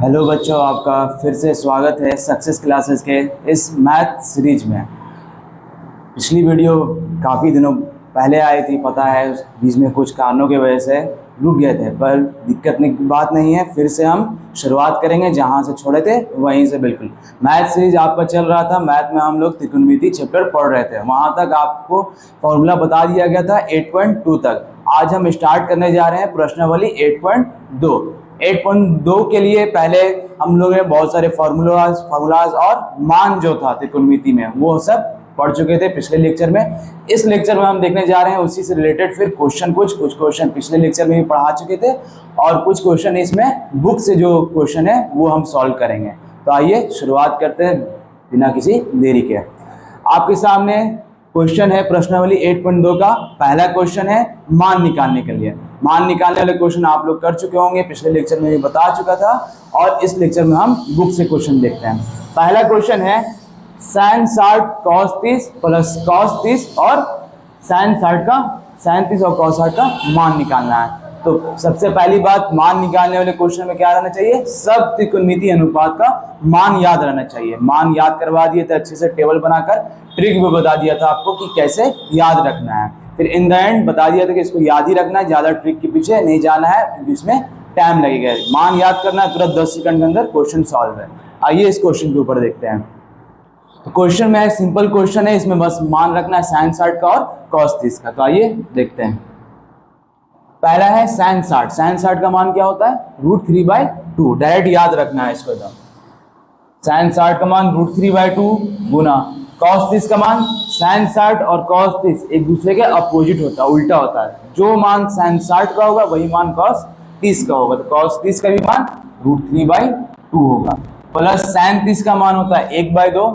Hello बच्चों, आपका फिर से स्वागत है सक्सेस क्लासेस के इस मैथ सीरीज में। पिछली वीडियो काफ़ी दिनों पहले आई थी, पता है, बीच में कुछ कारणों की वजह से रुक गए थे, पर दिक्कत की बात नहीं है। फिर से हम शुरुआत करेंगे जहां से छोड़े थे वहीं से। बिल्कुल मैथ सीरीज आपका चल रहा था। मैथ में हम लोग त्रिकोणमिति चैप्टर पढ़ रहे थे, वहां तक आपको फॉर्मूला बता दिया गया था 8.2 तक। आज हम स्टार्ट करने जा रहे हैं प्रश्नावली 8.2। 8.2 के लिए पहले हम लोग ने बहुत सारे फार्मूलाज और मान जो था त्रिकोणमिति में वो सब पढ़ चुके थे पिछले लेक्चर में। इस लेक्चर में हम देखने जा रहे हैं उसी से रिलेटेड फिर क्वेश्चन। कुछ क्वेश्चन पिछले लेक्चर में भी पढ़ा चुके थे और कुछ क्वेश्चन इसमें बुक से जो क्वेश्चन है वो हम सॉल्व करेंगे। तो आइए शुरुआत करते हैं बिना किसी देरी के। आपके सामने क्वेश्चन है प्रश्नावली 8.2 का। पहला क्वेश्चन है मान निकालने के लिए। मान निकालने वाले क्वेश्चन आप लोग कर चुके होंगे, पिछले लेक्चर में भी बता चुका था, और इस लेक्चर में हम बुक से क्वेश्चन देखते हैं। पहला क्वेश्चन है sin 60 cos 30 प्लस cos 30 और sin 60 का sin 30 और cos 60 का मान निकालना है। तो सबसे पहली बात, मान निकालने वाले क्वेश्चन में क्या रहना चाहिए? सब त्रिकोणमितीय अनुपात का मान याद रहना चाहिए। मान याद करवा दिए थे अच्छे से, टेबल बनाकर ट्रिक भी बता दिया था आपको कि कैसे याद रखना है। फिर इन द एंड बता दिया था कि इसको याद ही रखना है, ज्यादा ट्रिक के पीछे नहीं जाना है क्योंकि इसमें टाइम लगेगा। मान याद करना है, तुरंत 10 सेकंड के अंदर क्वेश्चन सॉल्व है। आइए इस क्वेश्चन के ऊपर देखते हैं। तो क्वेश्चन में एक सिंपल क्वेश्चन है, इसमें बस मान रखना है sin 60 का और cos 30 का। तो आइए देखते हैं। पहला है sin 60। sin 60 का मान क्या होता है? √3/2। डायरेक्ट याद रखना है इसको। sin 60 का मान √3/2 गुना cos 30 का मान। sin 60 और cos 30 एक दूसरे के अपोजिट होता है, उल्टा होता है। जो मान sin 60 का होगा वही मान cos 30 का होगा। तो cos 30 का भी मान √3/2 होगा। प्लस sin 30 का मान होता है 1/2,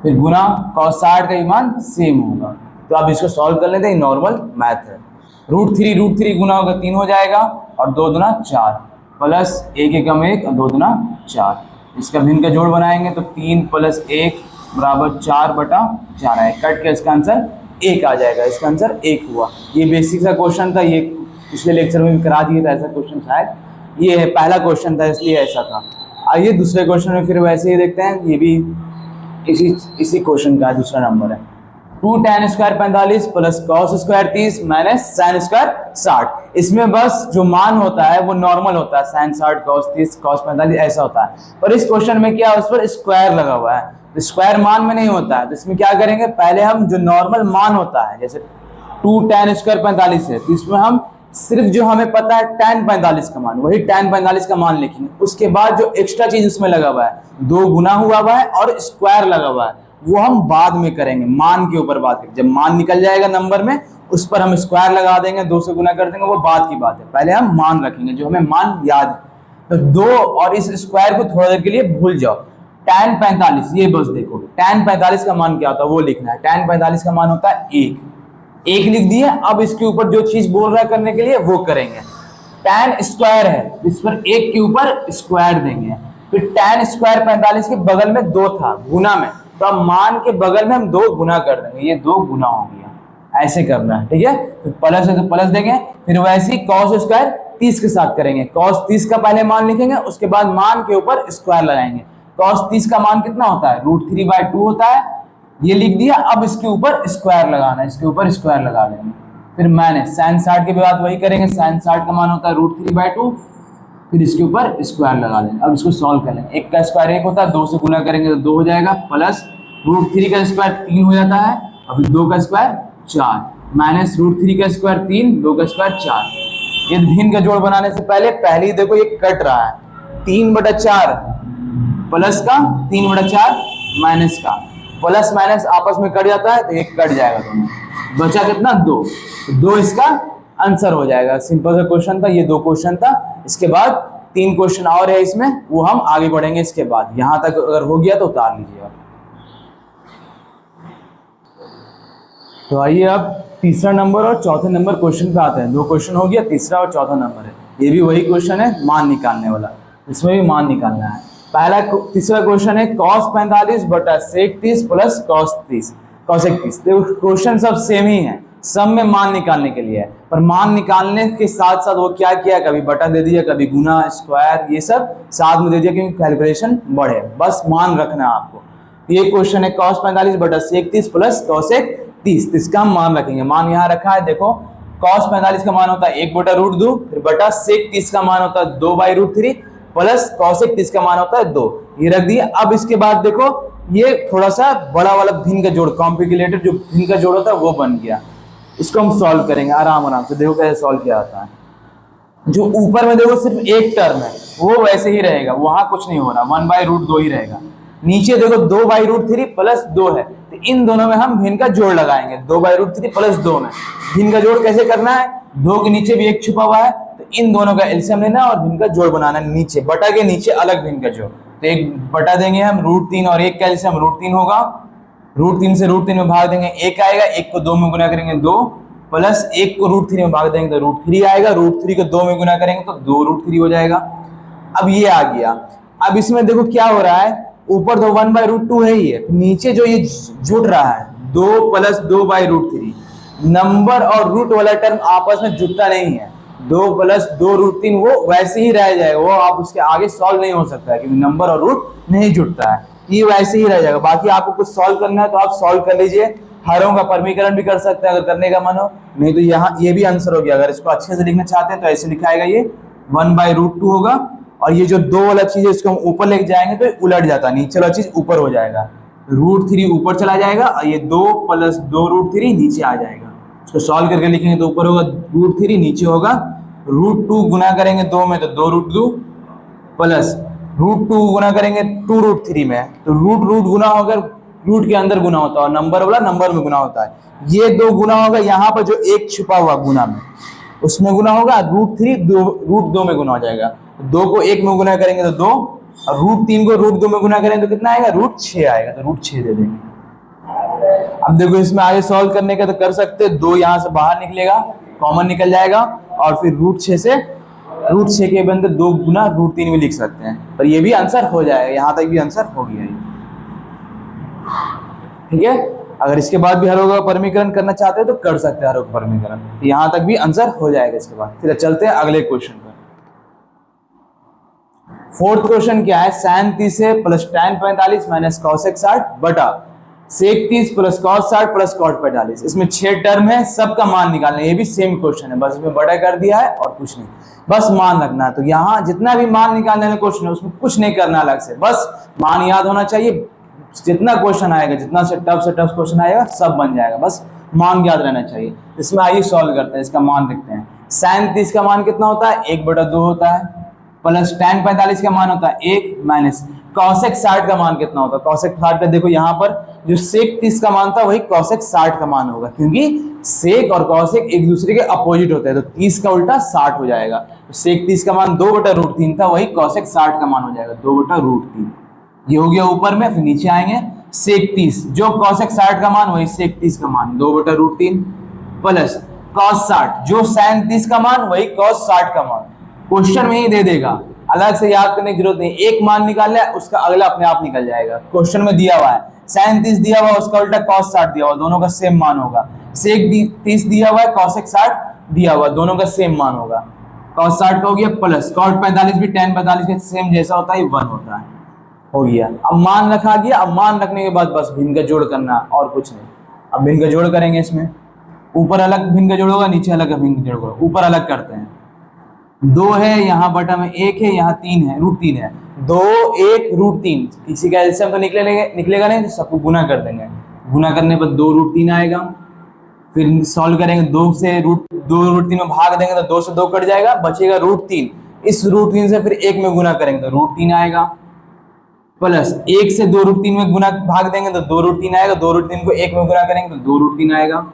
फिर गुना cos 60 का भी मान सेम होगा। तो आप इसको सॉल्व कर लेते हैं, नॉर्मल मैथ है। √3 गुना होगा 3 हो जाएगा, और 2 दूना 4, प्लस 1 एकम 1 और 2 दूना 4। इसका भिन्न का जोड़ बनाएंगे तो 3 + 1 बराबर 4/4 है। कट के इसका आंसर 1 आ जाएगा। इसका आंसर 1 हुआ। ये बेसिक सा क्वेश्चन था, ये पिछले लेक्चर में भी करा दिया था ऐसा क्वेश्चन शायद। ये है पहला क्वेश्चन था इसलिए ऐसा था। आइए दूसरे क्वेश्चन में फिर वैसे ही देखते हैं। ये भी इसी क्वेश्चन का दूसरा नंबर है। 2 tan square 45 plus cos square 30 minus sin square 60। इसमें बस जो मान होता है वो नॉर्मल होता है, sin 60 cos 30 cos 45 ऐसा होता है। पर इस क्वेश्चन में क्या है, उस पर स्क्वायर लगा हुआ है, तो स्क्वायर मान में नहीं होता है। तो इसमें क्या करेंगे, पहले हम जो नॉर्मल मान होता है, जैसे 2 tan स्क्वायर 45 है, तो इसमें हम सिर्फ जो हमें पता है tan 45 का मान, वही tan 45 का मान लिखेंगे। उसके बाद जो एक्स्ट्रा चीज उसमें लगा हुआ है, 2 गुना हुआ है और स्क्वायर लगा हुआ है, वो हम बाद में करेंगे। मान के ऊपर बात करेंगे, जब मान निकल जाएगा नंबर में उस पर हम स्क्वायर लगा देंगे, 2 से गुना कर देंगे, वो बात की बात है। पहले हम मान रखेंगे जो हमें मान याद है। तो 2 और इस स्क्वायर को थोड़ा देर के लिए भूल जाओ। tan 45, ये बस देखो tan 45 का मान क्या होता है वो लिखना है। tan 45 का मान होता है 1 लिख दिए। अब इसके ऊपर जो चीज बोल रहा है करने के लिए वो करेंगे। tan स्क्वायर है, इस पर 1 के ऊपर स्क्वायर देंगे। फिर tan स्क्वायर 45 के बगल में 2 था गुना में, तो अब मान के बगल में हम 2 गुना कर देंगे, ये 2 गुना हो गया। ऐसे करना है, ठीक है। तो प्लस है तो प्लस देंगे। फिर वैसे ही cos स्क्वायर 30 के साथ करेंगे। cos 30 का पहले मान लिखेंगे, उसके बाद मान के ऊपर स्क्वायर लगाएंगे। cos 30 का मान कितना होता है? √3/2 होता है, ये लिख दिया। अब इसके ऊपर स्क्वायर लगाना है, इसके ऊपर स्क्वायर लगा देंगे। फिर माइनस sin 60 के बाद वही करेंगे। sin 60 का मान होता है √3/2, फिर इसके ऊपर स्क्वायर लगा देंगे। अब इसको सॉल्व कर लेंगे। 1 का स्क्वायर 1 होता है, 2 से गुना करेंगे तो 2 हो जाएगा, प्लस √3 का स्क्वायर 3 हो जाता है, और फिर 2 का स्क्वायर 4, माइनस √3 का स्क्वायर 3, 2 का स्क्वायर 4। ये भिन्न का जोड़ बनाने से पहले ही देखो ये कट रहा है, 3/4 प्लस का 3/4 माइनस का, प्लस माइनस आपस में कट जाता है तो एक कट जाएगा दोनों, बचा कितना? 2। तो 2 इसका आंसर हो जाएगा। सिंपल सा क्वेश्चन था, ये 2 क्वेश्चन था। इसके बाद 3 क्वेश्चन और है इसमें, वो हम आगे बढ़ेंगे इसके बाद। यहां तक अगर हो गया तो उतार लीजिएगा। तो आइए अब तीसरा नंबर और चौथे नंबर क्वेश्चन पे आते हैं। 2 क्वेश्चन हो गया, तीसरा और चौथा नंबर है। ये भी वही क्वेश्चन है, मान निकालने वाला। इसमें भी मान निकालना है। तीसरा क्वेश्चन है cos 45 बटा sec 30 प्लस cos 30 देखो क्वेश्चन सब सेम ही है, सम में मान निकालने के लिए है, पर मान निकालने के साथ साथ वो क्या किया, कभी बटा दे दिया, कभी गुना, स्क्वायर, ये सब साथ में दे दिया क्योंकि कैलकुलेशन बढ़े, बस मान रखना है आपको। ये क्वेश्चन है cos 45 बटा sec 30 प्लस cosec 30, इसका हम मान रखेंगे। मान यहाँ रखा है, देखो cos 45 का मान होता है 1/√2, फिर बटा sec 30 का मान होता है 2/√3 प्लस cosec 30 का मान होता है 2, ये रख दिया। अब इसके बाद देखो ये थोड़ा सा बड़ा वाला भिन्न का जोड़, कॉम्प्लिकेटेड जो भिन्न का जोड़ होता है वो बन गया। इसको हम सॉल्व करेंगे आराम आराम से, देखो कैसे सॉल्व किया जाता है। जो ऊपर में देखो सिर्फ एक टर्म है वो वैसे ही रहेगा, वहां कुछ नहीं हो रहा, 1/√2 ही रहेगा। नीचे देखो 2/√3 प्लस 2 है, तो इन दोनों में हम भिन्न का जोड़ लगाएंगे। 2/√3 प्लस 2 में भिन्न का जोड़ कैसे करना है, 2 के नीचे भी एक छुपा हुआ है, तो इन दोनों का एलसीएम लेना और भिन्न का जोड़ बनाना है। नीचे बटा के नीचे अलग भिन्न का जोड़, तो एक बटा देंगे हम √3 और एक का एलसीएम √3 होगा। √3 से √3 में भाग देंगे, एक आएगा, एक को 2 में गुना करेंगे 2, प्लस एक को √3 में भाग देंगे तो √3 आएगा, √3 को 2 में गुना करेंगे तो 2√3 हो जाएगा। अब ये आ गया। अब इसमें देखो क्या हो रहा है, ऊपर तो 1/√2 है ही है, नीचे जो ये जुड़ रहा है 2 प्लस 2/√3, नंबर और रूट वाला टर्म आपस में जुड़ता नहीं है। 2 प्लस 2√3 वो वैसे ही रह जाएगा, वो आप उसके आगे सॉल्व नहीं हो सकता है क्योंकि नंबर और रूट नहीं जुड़ता है, ये वैसे ही रह जाएगा। बाकी आपको कुछ सॉल्व करना है तो आप सॉल्व कर लीजिए, हरों का परमीकरण भी कर सकते हैं अगर करने का मन हो, नहीं तो यहाँ ये भी आंसर हो गया। अगर इसको अच्छे से लिखना चाहते हैं तो ऐसे लिखाएगा, ये 1/√2 होगा, और ये जो 2 वाला चीज है इसको हम ऊपर लेके जाएंगे तो उलट जाता है, नीचे वाला चीज ऊपर हो जाएगा, √3 ऊपर चला जाएगा और ये 2 प्लस 2√3 नीचे आ जाएगा। इसको सॉल्व करके लिखेंगे तो ऊपर होगा √3, नीचे होगा √2, गुना करेंगे 2 में तो 2√2 प्लस √2 गुना करेंगे 2√3 में तो रूट गुना होगा, रूट के अंदर गुना होता है और नंबर वाला नंबर में गुना होता है। ये 2 गुना होगा, यहाँ पर जो एक छुपा हुआ गुना में उसमें गुना होगा, √3 √2 में गुना हो जाएगा। 2 को 1 में गुना करेंगे तो 2, और √3 को √2 में गुना करेंगे तो कितना आएगा, √6 आएगा, तो √6 दे देंगे। अब देखो इसमें आगे सॉल्व करने का तो कर सकते हैं, 2 यहाँ से बाहर निकलेगा, कॉमन निकल जाएगा, और फिर √6 के बंदे 2 गुना √3 में लिख सकते हैं, पर ये भी आंसर हो जाएगा। यहाँ तक भी आंसर हो गया, ठीक है। अगर इसके बाद भी हरों का परमीकरण करना चाहते हैं तो कर सकते हैं हरों का परमीकरण, यहाँ तक भी आंसर हो जाएगा। इसके बाद फिर चलते हैं अगले क्वेश्चन पर। 4th क्वेश्चन क्या है, sin 30 से प्लस tan 45 माइनस cosec 60 बटा sec 30 plus cos 60 plus cot 45। इसमें 6 टर्म है, सबका मान निकालना है। ये भी सेम क्वेश्चन है, बस इसमें बड़ा कर दिया है और कुछ नहीं, बस मान रखना है। तो यहाँ जितना भी मान निकालने वाला क्वेश्चन है उसमें कुछ नहीं करना अलग से, बस मान याद होना चाहिए। जितना क्वेश्चन आएगा, जितना से टफ क्वेश्चन आएगा सब बन जाएगा, बस मान याद रहना चाहिए। इसमें आइए सॉल्व करते हैं, इसका मान लिखते हैं। sin 30 का मान कितना होता है, 1/2 होता है, प्लस tan 45 का मान होता है 1, माइनस cosec 60 का मान कितना होता है, cosec 60 का देखो यहाँ पर जो sec 30 का मान था वही cosec 60 का मान होगा, क्योंकि sec और cosec एक दूसरे के अपोजिट होते हैं, तो 30 का उल्टा 60 हो जाएगा। तो sec 30 का मान 2/√3 था, वही cosec 60 का मान हो जाएगा 2/√3। ये हो गया ऊपर में, फिर नीचे आएंगे sec 30, जो cosec 60 का मान वही sec 30 का मान 2/√3 प्लस cos 60, जो sin 30 का मान वही cos 60 का मान। क्वेश्चन में ही दे देगा, अलग से याद करने की जरूरत नहीं, एक मान निकाल है उसका अगला अपने आप निकल जाएगा। क्वेश्चन में दिया हुआ है sin 30 दिया हुआ, उसका उल्टा cos 60 दिया हुआ, दोनों का सेम मान होगा। sec 30 दिया हुआ है, cosec 60 दिया हुआ, दोनों का सेम मान होगा। cos 60 का हो गया, प्लस cot 45 भी tan 45 के सेम जैसा होता है, 1 होता है, हो गया। अब मान रखा गया, अब मान रखने के बाद बस भिन्न का जोड़ करना और कुछ नहीं। अब भिन्न का जोड़ करेंगे, इसमें ऊपर अलग भिन्न का जोड़ होगा, नीचे अलग भिन्न का जोड़ होगा। ऊपर अलग करते हैं, 2 है, यहाँ बटा में 1 है, यहाँ 3 है, √3 है, 2 1 √3, किसी का एलसीएम तो निकलेगा नहीं, तो सबको गुना कर देंगे। गुना करने पर 2√3 आएगा। फिर सॉल्व करेंगे, 2 से √3 में भाग देंगे तो 2 से 2 कट जाएगा, बचेगा √3। इस √3 से फिर 1 में गुना करेंगे तो √3 आएगा, प्लस 1 से 2√3 में गुना भाग देंगे तो 2√3 आएगा, 2√3 को 1 में गुना करेंगे तो 2√3 आएगा,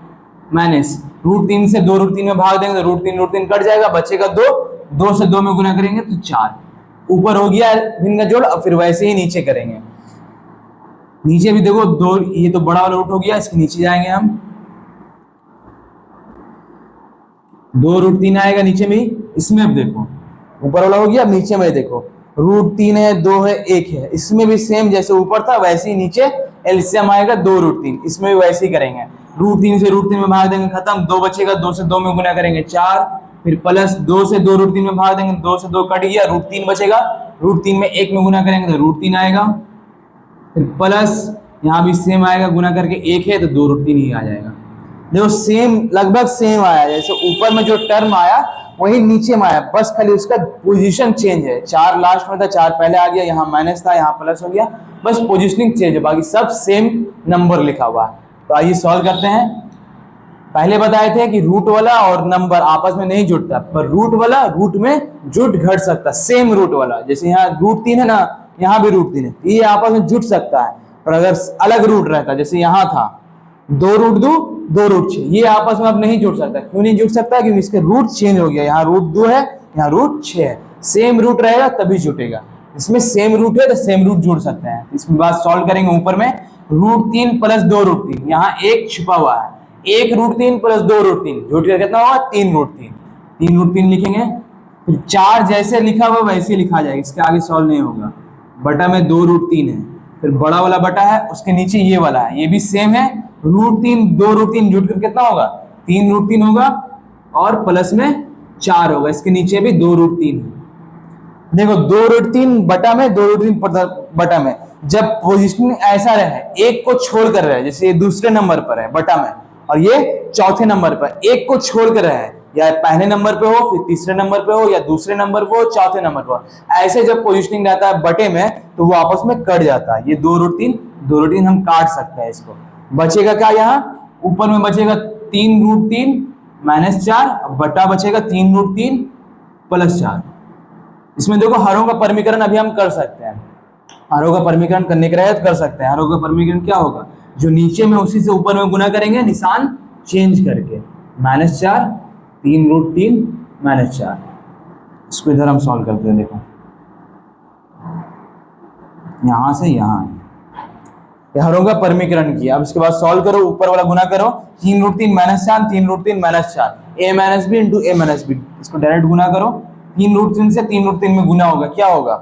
माइनस √3 से 2√3 में भाग देंगे तो √3 कट जाएगा, बचेगा 2 से 2 में गुना करेंगे तो 4। ऊपर हो गया भिन्न का जोड़। अब फिर वैसे ही नीचे करेंगे, नीचे भी देखो 2, ये तो बड़ा वाला रूट हो गया, इसके नीचे जाएंगे हम, 2√3 आएगा नीचे में ही। इसमें अब देखो ऊपर वाला हो गया, अब नीचे में देखो √3 है, 2 है, 1 है, इसमें भी सेम जैसे ऊपर था वैसे ही नीचे एलसीएम आएगा 2√3, इसमें भी वैसे ही करेंगे। √3 से √3 में भाग देंगे, खत्म। 2 बचेगा, 2 से 2 में गुना करेंगे 4, फिर प्लस 2 से 2 √3 में भाग देंगे, 2 से 2 कट गया, √3 बचेगा, √3 में 1 में गुना करेंगे तो √3 आएगा, फिर प्लस यहाँ भी सेम आएगा, गुना करके 1 है तो 2 √3 ही आ जाएगा। देखो सेम, लगभग सेम आया, जैसे ऊपर में जो टर्म आया वही नीचे में आया, बस खाली उसका पोजीशन चेंज है। 4 लास्ट में था, 4 पहले आ गया, यहाँ माइनस था, यहाँ प्लस हो गया, बस पोजीशनिंग चेंज है, बाकी सब सेम नंबर लिखा हुआ है। तो आइए सॉल्व करते हैं। पहले बताए थे कि रूट वाला और नंबर आपस में नहीं जुड़ता, पर रूट वाला रूट में जुट घट सकता, सेम रूट वाला। जैसे यहाँ √3 है ना, यहाँ भी √3 है, ये आपस में जुट सकता है। पर अगर अलग रूट रहता, जैसे यहाँ था 2√2 2√6, ये आपस में अब नहीं जुड़ सकता। क्यों नहीं जुड़ सकता? क्योंकि इसके रूट चेंज हो गया, यहाँ √2 है, यहाँ √6 है। सेम रूट रहेगा तभी जुटेगा, इसमें सेम रूट है तो सेम रूट जुड़ सकते हैं। इसमें बात सॉल्व करेंगे। ऊपर में √3 प्लस 2√3, यहाँ 1 छिपा हुआ है, 1√3 प्लस 2√3 जुट कर कितना होगा? 3√3, 3√3 लिखेंगे। फिर 4 जैसे लिखा हुआ वैसे लिखा जाएगा, इसके आगे सॉल्व नहीं होगा। बटा में 2√3 है, फिर बड़ा वाला बटा है, उसके नीचे ये वाला है, ये भी सेम है। √3 2√3 जुट कर कितना होगा? 3√3 होगा, और प्लस में 4 होगा, इसके नीचे भी 2√3 है। देखो 2√3 बटा में 2√3 बटा में, जब पोजीशनिंग ऐसा रहे, एक को छोड़ कर रहे, जैसे ये दूसरे नंबर पर है बटा में, और ये चौथे नंबर पर, एक को छोड़ कर रहे, या पहले नंबर पे हो, फिर तीसरे नंबर पे हो, या दूसरे नंबर पे हो, चौथे नंबर पर, ऐसे जब पोजीशनिंग रहता है बटे में, तो वो आपस में कट जाता है। ये 2√3 हम काट सकते हैं। इसको बचेगा क्या? यहाँ ऊपर में बचेगा 3√3 - 4, बटा बचेगा 3√3 प्लस 4। इसमें देखो हरों का परमीकरण अभी हम कर सकते हैं, हरों का परमीकरण करने के रहे तो कर सकते हैं। हरों का परमीकरण क्या होगा? जो नीचे में उसी से ऊपर में गुना करेंगे, निशान चेंज करके, -4 3√3 -4। इसको इधर हम सॉल्व करते हैं। देखो यहां से यहां हरों का परमीकरण किया, अब इसके बाद सॉल्व करो, ऊपर वाला गुना करो, 3√3 -4 3√3 -4, a - b into a - b, इसको डायरेक्ट गुना करो। 3√3 से 3√3 में गुना होगा, क्या होगा?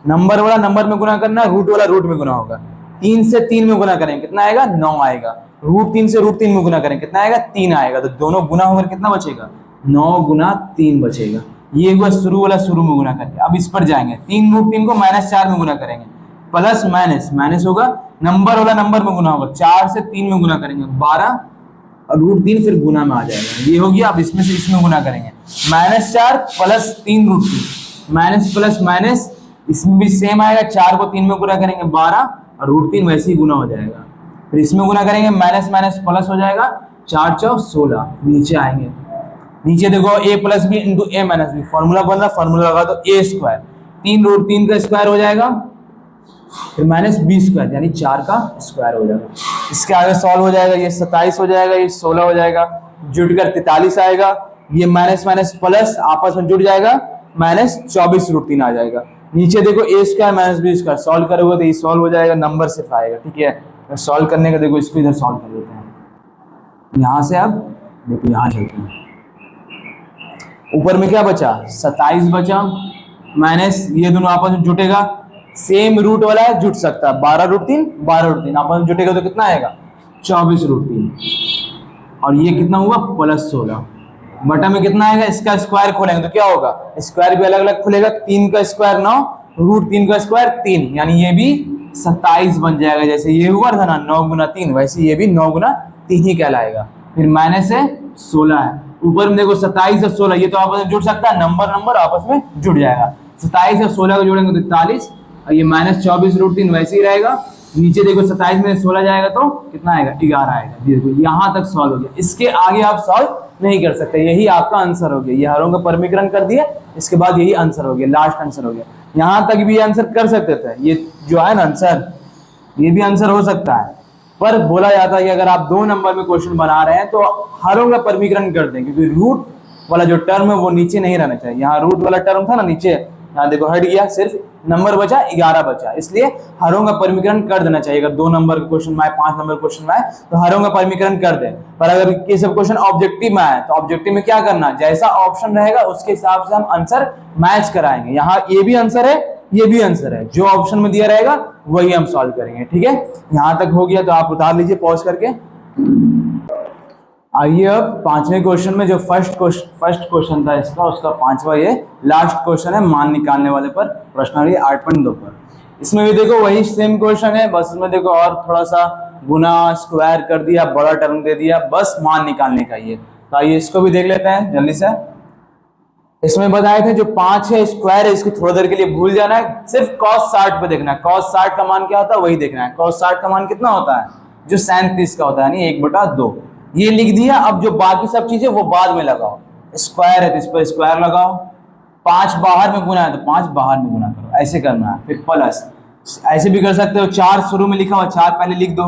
नंबर वाला नंबर में गुना करना, रूट वाला रूट में गुना होगा। 3 से 3 में गुना करेंगे कितना आएगा? 9 आएगा। √3 से √3 में गुना करेंगे कितना आएगा? 3 आएगा। तो दोनों गुना होकर कितना बचेगा? 9 गुना 3 बचेगा। ये हुआ शुरू वाला शुरू में गुना करके। अब इस पर जाएंगे, 3√3 को -4 में गुना करेंगे, प्लस माइनस होगा, नंबर वाला नंबर में गुना होगा, 4 से 3 में गुना करेंगे 12, और √3 फिर गुना में आ जाएगा। ये हो गया। अब इसमें से इसमें गुना करेंगे, -4 प्लस 3√3, माइनस प्लस माइनस, इसमें भी सेम आएगा, 4 को 3 में गुना करेंगे 12, और √3 वैसे ही गुना हो जाएगा। फिर इसमें गुना करेंगे, माइनस माइनस प्लस हो जाएगा, 4 चौक 16। नीचे आएंगे, नीचे देखो a + b into a - b, formula बन रहा, फॉर्मूला लगा तो a², 3√3 का स्क्वायर हो जाएगा, फिर -b² यानी 4 का स्क्वायर हो जाएगा। इसके आगे सॉल्व हो जाएगा, ये 27 हो जाएगा, ये 16 हो जाएगा, जुटकर 43 आएगा, ये माइनस माइनस प्लस आपस में जुड़ जाएगा, -24√3 आ जाएगा। नीचे देखो a² - b², सॉल्व करोगे तो ये सॉल्व हो जाएगा, नंबर सिर्फ आएगा। ठीक है, तो सॉल्व करने का देखो, इसको इधर सॉल्व कर देते हैं। यहाँ से अब देखो यहाँ चलते हैं, ऊपर में क्या बचा? 27 बचा, माइनस ये दोनों आपस में जुटेगा, सेम रूट वाला है, जुट सकता है, 12√3 12√3 आपस में जुटेगा तो कितना आएगा? 24√3, और ये कितना हुआ? +16, बटा में कितना आएगा? इसका स्क्वायर खोलेंगे तो क्या होगा? स्क्वायर भी अलग अलग खुलेगा, 3 का स्क्वायर 9, √3 का स्क्वायर 3, यानी ये भी 27 बन जाएगा। जैसे ये हुआ था ना 9 गुना 3, वैसे ये भी 9 गुना 3 ही कहलाएगा। फिर माइनस है 16 है, ऊपर में देखो 27 और 16, ये तो आपस में जुड़ सकता है, नंबर आपस में जुड़ जाएगा। 27 और 16 को जोड़ेंगे तो 43, और ये -24√3 वैसे ही रहेगा। नीचे देखो 27 में 16 जाएगा तो कितना आएगा? 11 आएगा। देखो यहाँ तक सॉल्व हो गया, इसके आगे आप सॉल्व नहीं कर सकते, यही आपका आंसर हो गया। ये हरों का परमीकरण कर दिया, इसके बाद यही आंसर हो गया, लास्ट आंसर हो गया। यहाँ तक भी आंसर कर सकते थे, ये जो है ना आंसर, ये भी आंसर हो सकता है, पर बोला जाता है कि अगर आप 2 नंबर में क्वेश्चन बना रहे हैं तो हरों का परमीकरण कर दें, क्योंकि रूट वाला जो टर्म है वो नीचे नहीं रहना चाहिए। यहाँ रूट वाला टर्म था ना नीचे, यहाँ देखो हट गया, सिर्फ नंबर बचा 11 बचा, इसलिए हरों का परमीकरण कर देना चाहिए। अगर 2 नंबर का क्वेश्चन में आए, 5 नंबर क्वेश्चन में आए तो हरों का परमीकरण कर दें। पर अगर ये सब क्वेश्चन ऑब्जेक्टिव में आए तो ऑब्जेक्टिव में क्या करना, जैसा ऑप्शन रहेगा उसके हिसाब से हम आंसर मैच कराएंगे। यहाँ ये भी आंसर है, ये भी आंसर है, जो ऑप्शन में दिया रहेगा वही हम सॉल्व करेंगे। ठीक है, यहाँ तक हो गया तो आप उतार लीजिए पॉज करके। आइए अब पांचवें क्वेश्चन में, जो फर्स्ट क्वेश्चन था इसका, उसका पांचवा ये लास्ट क्वेश्चन है मान निकालने वाले पर, प्रश्नावली 8.2 पर। इसमें भी देखो वही सेम क्वेश्चन है, बस इसमें देखो और थोड़ा सा गुना स्क्वायर कर दिया, बड़ा टर्म दे दिया, बस मान निकालने का ये। तो आइए इसको भी देख लेते हैं जल्दी से। इसमें बताए थे जो 5 है स्क्वायर है, इसको थोड़ी देर के लिए भूल जाना है, सिर्फ cos 60 पे देखना है। cos 60 का मान क्या होता है वही देखना है। cos 60 का मान कितना होता है, जो 37 का होता है, यानी 1/2। ये लिख दिया। अब जो बाकी सब चीजें वो बाद में लगाओ। स्क्वायर है तो इस पर स्क्वायर लगाओ, 5 बाहर में गुना है तो 5 बाहर में गुना करो, ऐसे करना है। फिर प्लस, ऐसे भी कर सकते हो, 4 शुरू में लिखा हुआ 4 पहले लिख दो,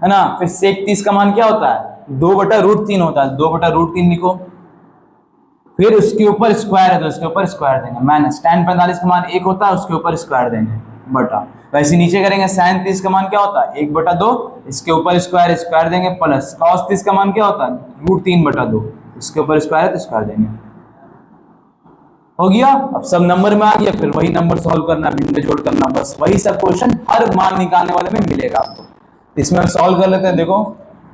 है ना। फिर sec 30 का मान क्या होता है, 2/√3 होता है, 2/√3 लिखो। फिर उसके ऊपर स्क्वायर है तो उसके ऊपर स्क्वायर देंगे, माइनस tan 45 का मान 1 होता है, उसके ऊपर स्क्वायर देंगे, बटा। वैसे नीचे करेंगे sin 30 का मान क्या होता है 1/2, इसके ऊपर स्क्वायर देंगे, प्लस cos 30 का मान क्या होता है √3/2, इसके ऊपर स्क्वायर है तो स्क्वायर देंगे। हो गया। अब सब नंबर में आ गया, फिर वही नंबर सॉल्व करना, भिन्न जोड़ करना, बस वही सब क्वेश्चन हर मान निकालने वाले में मिलेगा आपको। इसमें हम सॉल्व कर लेते हैं। देखो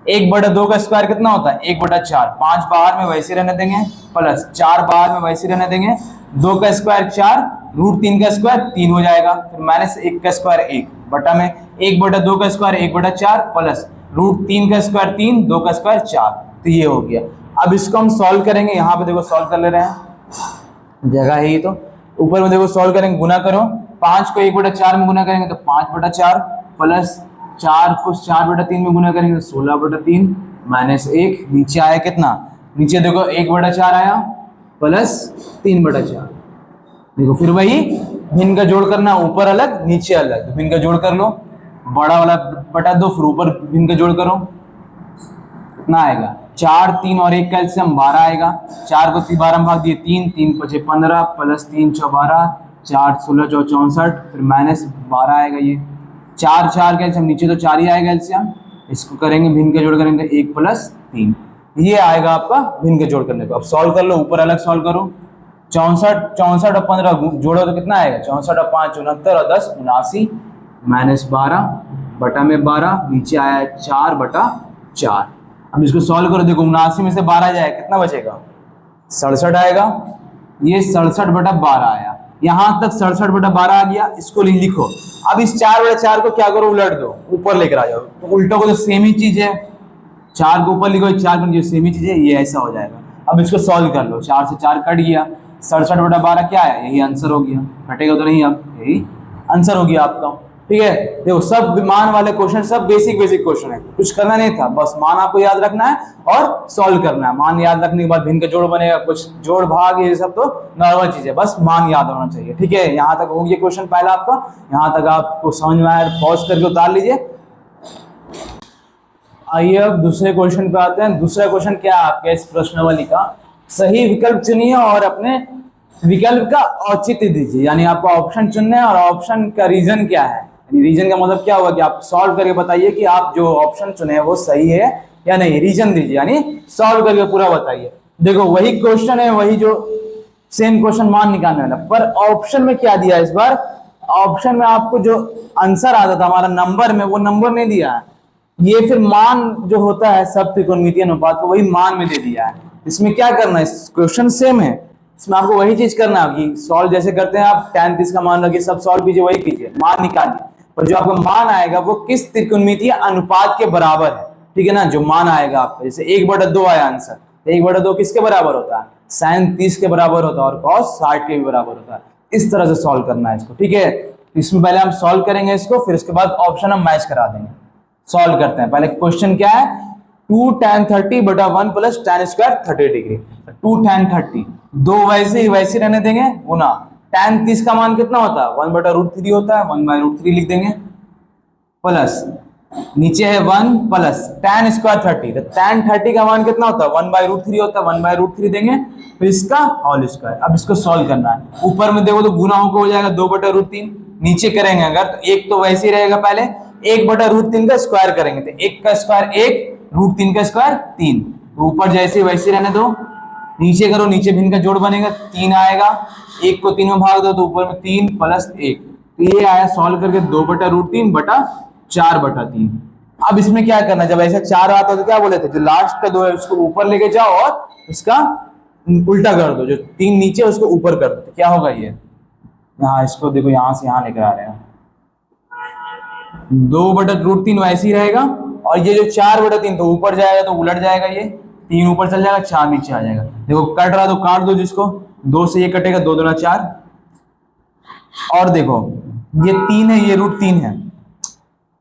1/2 का स्क्वायर कितना होता है 1/4, 5 बाहर में वैसे रहने देंगे, प्लस 4 बाहर में वैसे रहने देंगे, 2 का स्क्वायर 4, √3 का स्क्वायर 3 हो जाएगा, फिर माइनस 1 का स्क्वायर 1, बटा में 1/2 का स्क्वायर 1/4, प्लस √3 का स्क्वायर 3, 2 का स्क्वायर 4, तो ये हो गया। अब इसको हम सॉल्व करेंगे, यहाँ पे देखो सॉल्व कर ले रहे हैं, जगह है ये तो। ऊपर में देखो सॉल्व करेंगे, गुना करो, 5 को 1/4 में गुना करेंगे तो 5/4, प्लस 4 को 4/3 में गुना करेंगे तो 16/3, माइनस 1, नीचे आया कितना, नीचे देखो 1/4 आया, प्लस 3/4। देखो फिर वही भिन्न का जोड़ करना, ऊपर अलग नीचे अलग, तो भिन्न का जोड़ कर लो, बड़ा वाला बटा दो, फिर ऊपर भिन्न का जोड़ करो, कितना आएगा 4, 3 और 1 का एलसीएम 12 आएगा। 4 को 12 में भाग दिए 3, 3 × 5 = 15, प्लस 3 × 12, 4 16 × 64, फिर माइनस 12 आएगा। ये 4 4 का एलसीएम, नीचे तो 4 ही आएगा एलसीएम, इसको करेंगे भिन्न का जोड़ करेंगे 1 + 3, ये आएगा आपका भिन्न का जोड़ करने को। अब सॉल्व कर लो, ऊपर अलग सॉल्व करो, 64 और 15 जोड़ो तो कितना आएगा 64 और 5 69 और 10 79, माइनस 12 बटा में 12, नीचे आया 4/4। अब इसको सॉल्व करो, देखो 79 में से 12 जाए कितना बचेगा 67 आएगा, ये 67/12 आया। यहां तक 67/12 आ गया, इसको लिखो। अब इस 4/4 को क्या करो, उलट दो, ऊपर लेकर आ जाओ, तो उल्टो को तो सेम ही चीज है, 4 को ऊपर लिखो, 4 को नीचे, सेम ही चीज है, ये ऐसा हो जाएगा। अब इसको सॉल्व कर लो, 4 से 4 कट गया, 67/12 क्या है, यही आंसर हो गया, कटेगा तो नहीं, अब यही आंसर हो गया आपका। ठीक है, देखो सब मान वाले क्वेश्चन सब बेसिक क्वेश्चन है, कुछ करना नहीं था, बस मान आपको याद रखना है और सॉल्व करना है। मान याद रखने के बाद भिन्न का जोड़ बनेगा, कुछ जोड़ भाग ये सब तो नॉर्मल चीज है, बस मान याद होना चाहिए। ठीक है, यहाँ तक हो गया क्वेश्चन पहला आपका, यहाँ तक आपको समझ में आया, पॉज करके उतार लीजिए। आइए अब दूसरे क्वेश्चन पे आते हैं। दूसरा क्वेश्चन क्या है आपके इस प्रश्नावली का, सही विकल्प चुनिए और अपने विकल्प का औचित्य दीजिए, यानी आपको ऑप्शन चुनना है और ऑप्शन का रीजन क्या है, रीजन का मतलब क्या हुआ कि आप सॉल्व करके बताइए कि आप जो ऑप्शन चुने हैं वो सही है या नहीं, रीजन दीजिए, यानी सॉल्व करके पूरा बताइए। देखो वही क्वेश्चन है, वही जो सेम क्वेश्चन मान निकालने वाला, पर ऑप्शन में क्या दिया इस बार, ऑप्शन में आपको जो आंसर आता था हमारा नंबर में, वो नंबर नहीं दिया है, ये फिर मान जो होता है सब त्रिकोणमितीय अनुपात को वही मान में दे दिया है। इसमें क्या करना है, क्वेश्चन सेम है, इसमें आपको वही चीज करना है कि सॉल्व जैसे करते हैं आप, tan 30 का मान रखिए, सब सॉल्व कीजिए, वही कीजिए, मान निकालिए, और जो आपका मान आएगा वो किस त्रिकोणमितीय अनुपात के बराबर है। ठीक है ना, जो मान आएगा आपका, जैसे 1/2 आया आंसर, 1/2 किसके बराबर होता है, sin 30 के बराबर होता है, और cos 60 के भी बराबर होता है। इस तरह से सॉल्व करना है इसको। ठीक है, इसमें पहले हम सॉल्व करेंगे इसको, फिर उसके बाद ऑप्शन हम मैच करा देंगे। सॉल्व करते हैं। पहले क्वेश्चन क्या है, 2 tan 30/1 + tan² 30 डिग्री, 2 tan 30, दो वैसे ही वैसे रहने देंगे, गुना tan 30 का मान कितना होता है 1/√3 होता है, 1/√3 लिख देंगे, प्लस नीचे है 1 प्लस tan² 30, तो tan 30 का मान कितना होता है 1/√3 होता है, 1/√3 देंगे, फिर इसका होल स्क्वायर। अब इसको सॉल्व करना है, ऊपर में देखो तो गुना होकर हो जाएगा 2/√3, नीचे करेंगे अगर तो एक तो वैसे ही रहेगा, पहले 1/√3 का स्क्वायर करेंगे तो 1 का स्क्वायर 1, √3 का स्क्वायर 3, तो ऊपर जैसे वैसे रहने दो, नीचे करो, नीचे भिन्न का जोड़ बनेगा 3 आएगा, 1 को 3 में भाग दो तो ऊपर में 3 + 1, तो ये आया सॉल्व करके 2/√3 बटा 4/3, अब इसमें क्या करना, जब ऐसा 4 आता तो क्या बोले थे, जो लास्ट का 2 है उसको ऊपर लेके जाओ और उसका उल्टा कर दो, जो 3 नीचे उसको ऊपर कर दो, तो क्या होगा ये, यहाँ इसको देखो यहाँ से यहाँ लेकर आ रहे हैं, 2/√3 वैसे ही रहेगा, और ये जो 4/3 तो ऊपर जाएगा तो उलट जाएगा, ये 3 ऊपर चल जाएगा, 4 नीचे आ जाएगा। देखो कट रहा तो काट दो जिसको, 2 से ये कटेगा, 2 दूना 4, और देखो ये 3 है, ये √3 है,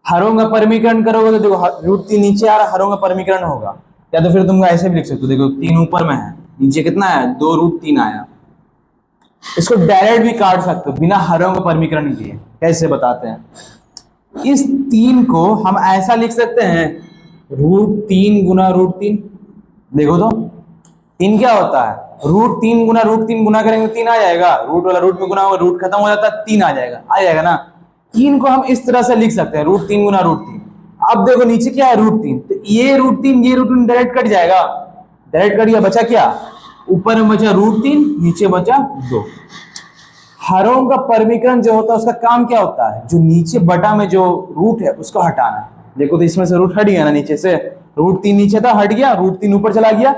हरों का परमीकरण करोगे तो देखो √3 नीचे आ रहा, हरों का परमीकरण होगा, या तो फिर तुम ऐसे भी लिख सकते हो, देखो 3 ऊपर में है, नीचे कितना है, 2√3 आया। इसको डायरेक्ट भी काट सकते हो बिना हरों का परमीकरण किए, कैसे बताते हैं। इस 3 को हम ऐसा लिख सकते हैं, √3 गुना √3, देखो तो 3 क्या होता है, √3 गुना √3 गुना करेंगे 3 आ जाएगा, रूट वाला रूट में गुना होगा, रूट खत्म हो जाता है, 3 आ जाएगा ना। 3 को हम इस तरह से लिख सकते हैं, √3 गुना √3। अब देखो नीचे क्या है, √3, तो ये √3 डायरेक्ट कट जाएगा, डायरेक्ट कट गया, बचा क्या, ऊपर में बचा √3, नीचे बचा 2। हरों का परमीकरण जो होता है उसका काम क्या होता है, जो नीचे बटा में जो रूट है उसको हटाना। देखो तो इसमें से रूट हट गया ना, नीचे से √3 नीचे था, हट गया, √3 ऊपर चला गया।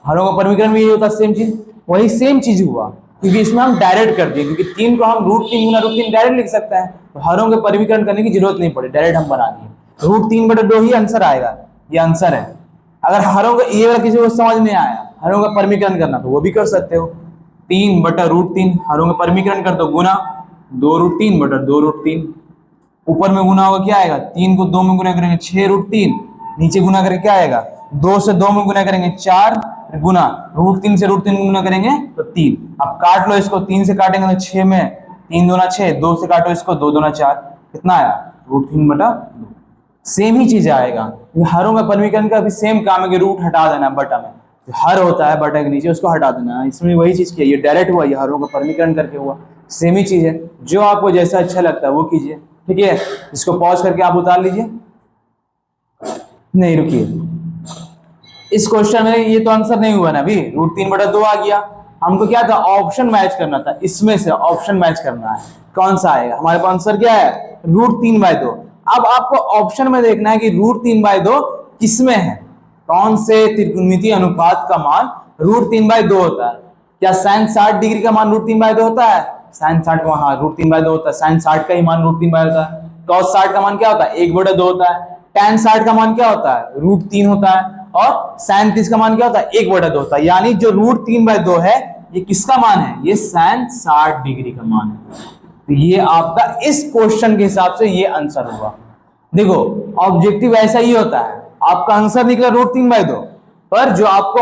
हरों का परमीकरण में यही होता है, सेम चीज, वही सेम चीज हुआ, क्योंकि इसमें हम डायरेक्ट कर दिए, क्योंकि 3 को हम √3 गुना √3 डायरेक्ट लिख सकते हैं, तो हरों के परमीकरण करने की जरूरत नहीं पड़ी, डायरेक्ट हम बना दिए, √3/2 ही आंसर आएगा, ये आंसर है। अगर हरों का ये वाला किसी को समझ नहीं आया, हरों का परमीकरण करना, तो वो भी कर सकते हो, 3/√3, हरों का परमीकरण कर दो, गुना 2√3/2√3, ऊपर में गुना होगा क्या आएगा, 3 को 2 में गुना करेंगे 6√3, नीचे गुना करके क्या आएगा, 2 से 2 में गुना करेंगे 4, गुना √3 से √3 गुना करेंगे तो 3। अब काट लो इसको, 3 से काटेंगे तो 6 में 3 दूना 6, 2 से काटो इसको, 2 दूना 4, कितना आया, √3/2। सेम ही चीज आएगा, हरों का परमीकरण का भी सेम काम है कि रूट हटा देना बटा में, हर होता है बटा के नीचे उसको हटा देना, इसमें वही चीज किया, ये डायरेक्ट हुआ, ये हरों का परमीकरण करके हुआ, सेम ही चीज है, जो आपको जैसा अच्छा लगता है वो कीजिए, ठीक है। इसको पॉज करके आप उतार लीजिए, नहीं रुकिए, इस क्वेश्चन में ये तो आंसर नहीं हुआ ना अभी, √3/2 आ गया, हमको क्या था, ऑप्शन मैच करना था, इसमें से ऑप्शन मैच करना है, कौन सा आएगा, हमारे पास आंसर क्या है, √3/2। अब आपको ऑप्शन में देखना है कि √3/2 किसमें है, कौन से त्रिकोणमितीय अनुपात का मान √3/2 होता है। क्या sin 60 डिग्री का मान √3/2 होता है, sin 60 का हाँ √3/2 होता है, sin 60 का ही मान √3/2 होता है। cos 60 का मान क्या होता है, 1/2 होता है। tan 60 का मान क्या होता है, √3 होता है, और sin 30 का मान क्या होता है, 1/2 होता है। यानी जो √3/2 है ये किसका मान है, ये sin 60 डिग्री का मान है। तो ये आपका इस क्वेश्चन के हिसाब से ये आंसर होगा। देखो ऑब्जेक्टिव ऐसा ही होता है, आपका आंसर निकला √3/2, पर जो आपको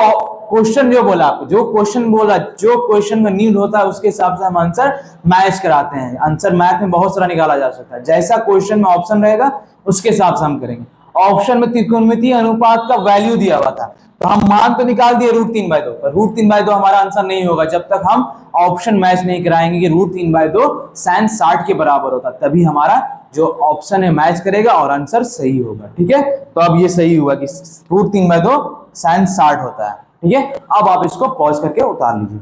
क्वेश्चन जो बोला, आपको जो क्वेश्चन बोला, जो क्वेश्चन में नीड होता है उसके हिसाब से हम आंसर मैच कराते हैं। आंसर मैथ में बहुत सारा निकाला जा सकता है, जैसा क्वेश्चन में ऑप्शन रहेगा उसके हिसाब से हम करेंगे। ऑप्शन में त्रिकोणमितीय अनुपात का वैल्यू दिया हुआ था, तो हम मान तो निकाल दिए √3/2, पर √3/2 हमारा आंसर नहीं होगा जब तक हम ऑप्शन मैच नहीं कराएंगे कि √3/2 sin 60 के बराबर होता, तभी हमारा जो ऑप्शन है मैच करेगा और आंसर सही होगा। ठीक है, तो अब ये सही हुआ कि √3/2 sin 60 होता है। ठीक है, अब आप इसको पॉज करके उतार लीजिए।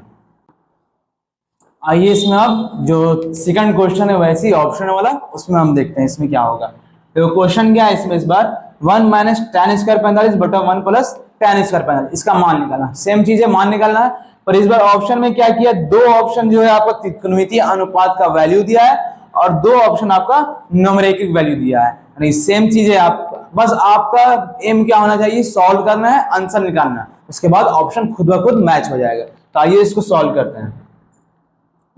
आइए इसमें अब जो सेकंड क्वेश्चन है वैसे ही ऑप्शन वाला, उसमें हम देखते हैं इसमें क्या होगा। तो क्वेश्चन क्या है इसमें, इस बार 1 - tan² 45 बटा 1 + tan² 45, इसका मान निकालना। सेम चीज है, मान निकालना है, पर इस बार ऑप्शन में क्या किया, दो ऑप्शन जो है आपका त्रिकोणमितीय अनुपात का वैल्यू दिया है और दो ऑप्शन आपका न्यूमेरिकल वैल्यू दिया है। यानी सेम चीज है, आप बस आपका एम क्या होना चाहिए, सॉल्व करना है, आंसर निकालना है, उसके बाद ऑप्शन खुद ब खुद मैच हो जाएगा। तो आइए इसको सॉल्व करते हैं।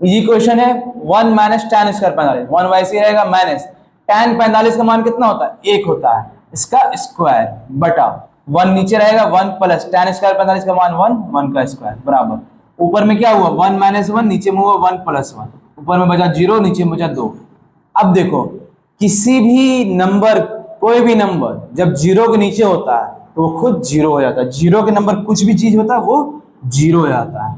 ये क्वेश्चन है 1 - tan² 45, 1 वैसे ही रहेगा, माइनस tan 45 का मान कितना होता है, 1 होता है, इसका स्क्वायर बटा 1 नीचे रहेगा 1 + tan² 45 का मान 1, 1 का स्क्वायर बराबर, ऊपर में क्या हुआ 1 - 1, नीचे में हुआ 1 + 1, ऊपर में बचा 0, नीचे में बचा 2। अब देखो किसी भी नंबर, कोई भी नंबर जब 0 के नीचे होता है तो वो खुद 0 हो जाता है। 0 के नंबर कुछ भी चीज होता है वो 0 हो जाता है।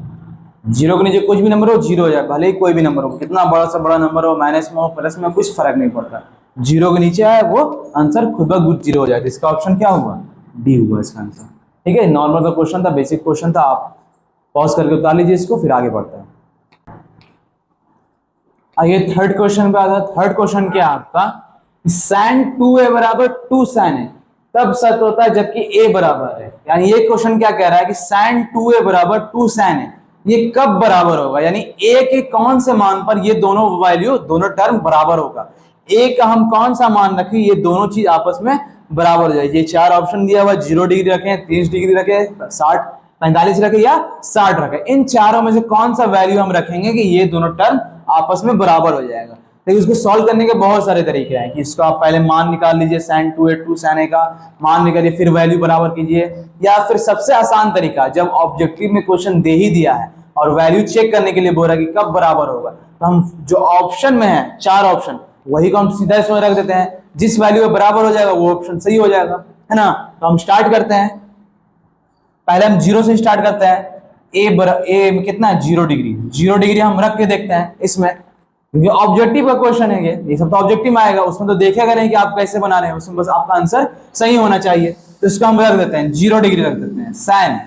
0 के नीचे कुछ भी नंबर हो 0 हो जाए, भले ही कोई भी नंबर हो, कितना बड़ा से बड़ा नंबर हो, माइनस में हो प्लस में, कुछ फर्क नहीं पड़ता। 0 के नीचे आए वो आंसर खुद ब खुद 0 हो जाए। इसका ऑप्शन क्या हुआ, डी हुआ इसका आंसर। ठीक है, नॉर्मल का क्वेश्चन था, बेसिक क्वेश्चन था, आप पॉज करके उतार लीजिए इसको, फिर आगे बढ़ता है। आइए थर्ड क्वेश्चन पे आता है। थर्ड क्वेश्चन क्या है आपका, sin 2a बराबर 2 sin है तब सत्य होता है जबकि a बराबर है। यानी ये क्वेश्चन क्या कह रहा है कि sin 2a बराबर 2 sin है, ये कब बराबर होगा, यानी a के कौन से मान पर ये दोनों वैल्यू दोनों टर्म बराबर होगा। a का हम कौन सा मान रखें, ये दोनों चीज आपस में बराबर हो जाएगी। ये चार ऑप्शन दिया हुआ, 0 डिग्री रखें, 30 डिग्री रखें, 60 45 रखें या 60 रखें, इन चारों में से कौन सा वैल्यू हम रखेंगे कि ये दोनों टर्म आपस में बराबर हो जाएगा। लेकिन इसको सॉल्व करने के बहुत सारे तरीके हैं कि इसको आप पहले मान निकाल लीजिए, sin 2a 2 sin a का मान निकालिए, फिर वैल्यू बराबर कीजिए, या फिर सबसे आसान तरीका जब ऑब्जेक्टिव में क्वेश्चन दे ही दिया है और वैल्यू चेक करने के लिए बोल रहा है कि कब बराबर होगा, तो हम जो ऑप्शन में है चार ऑप्शन वही को हम सीधा इसमें रख देते हैं, जिस वैल्यू में बराबर हो जाएगा वो ऑप्शन सही हो जाएगा, है ना। तो हम स्टार्ट करते हैं, पहले हम 0 से स्टार्ट करते हैं। ए में कितना है 0 डिग्री, 0 डिग्री हम रख के देखते हैं इसमें, क्योंकि ऑब्जेक्टिव का क्वेश्चन है ये सब तो ऑब्जेक्टिव में आएगा, उसमें तो देखेगा नहीं कि आप कैसे बना रहे हैं, उसमें बस आपका आंसर सही होना चाहिए। तो इसको हम रख देते हैं 0 डिग्री रख देते हैं। sin